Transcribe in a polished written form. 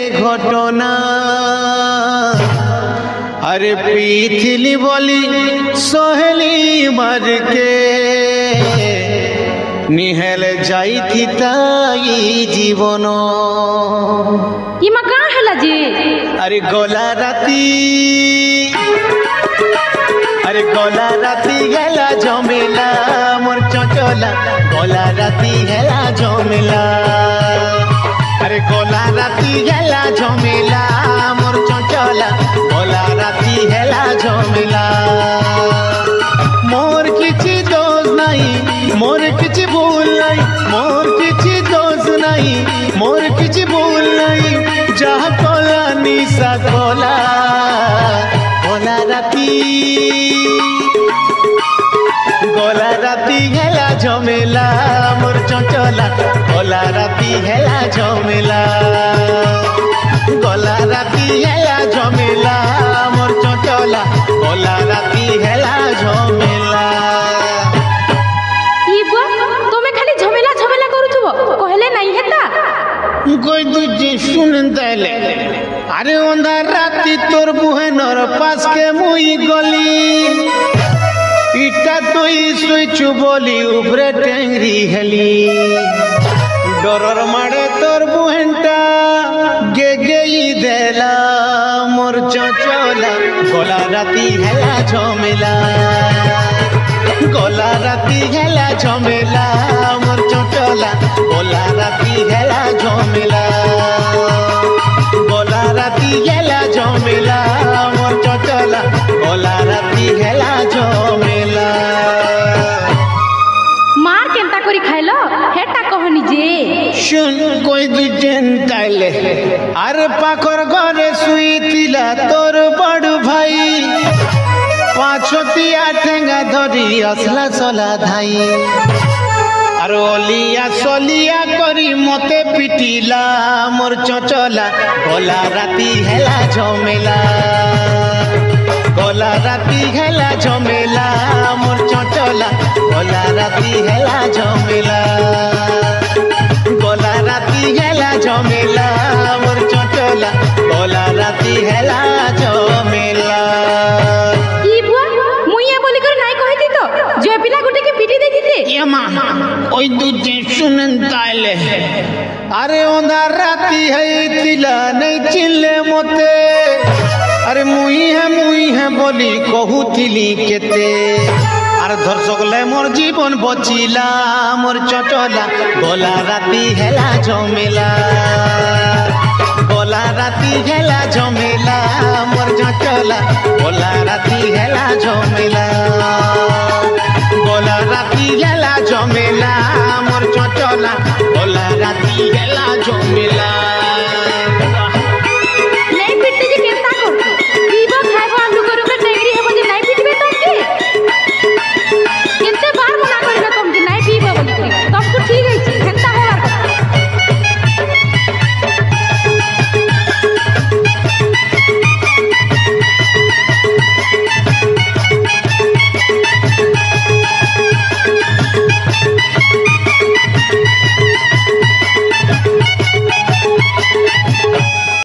घटना अरे पीथिली बोली सोहली मर के निहल जाई थी ताई जीवन इमा का हला जी अरे गोला राती गेला झमेला मोर चंचला गोला राती गेला झमेला अरे गोला राती गेला झमेला मोर चंचला गोला राती गेला झमेला मोर किछि दोष नहीं मोर किछि भूल नहीं मोर किछि दोष नहीं मोर किछि भूल नहीं जहाँ कोला निशा कोला गोला राती हेला झमेला मोर चंचला गोला राती हेला झमेला गोला राती हेला झमेला मोर चंचला गोला राती हेला झमेला तुमे खाली झमेला झमेला करूथबो कहले नहीं हेता कोई तुझे सुन देले अरे अंधार राती तोर बुहेनर पास के मुई गली इटा तुई सुइचु बोली उपरे टेंगरी हेली डरर मारे तोर बुहेनटा गे गेई देला मोर चंचला गोला राती हेला झमेला गोला राती हेला झमेला मोर चंचला गोला राती हेला झमेला गोला राती हेला झमेला मोर चंचला गोला राती हेला झमेला मार केंता करी खाइलो हेटा कहनी जे सुन कोई दुजेन ताइले अरे पाखर घरे सुईतिला तोर बड़ भाई पाछतिया ठेंगा धरी असला सला धाई अरे ओलिया सलिया करी मते पिटिला मोर चंचला गोला राती हेला झमेला गोला राती हेला झमेला मोर चंचला गोला राती हेला झमेला गोला राती हेला झमेला मोर चंचला गोला राती हेला झमेला जो पिला गुटे के पीटी दे दिते ये मां ओई दूजे सुनन ताइले अरे अंधार राती है तिला नहीं चिल्ले मोते अरे मुई है बोली कहूथिली केते अरे धरसकले मोर जीवन बचिला मोर चंचला गोला राती हेला झमेला गोला राती हेला झमेला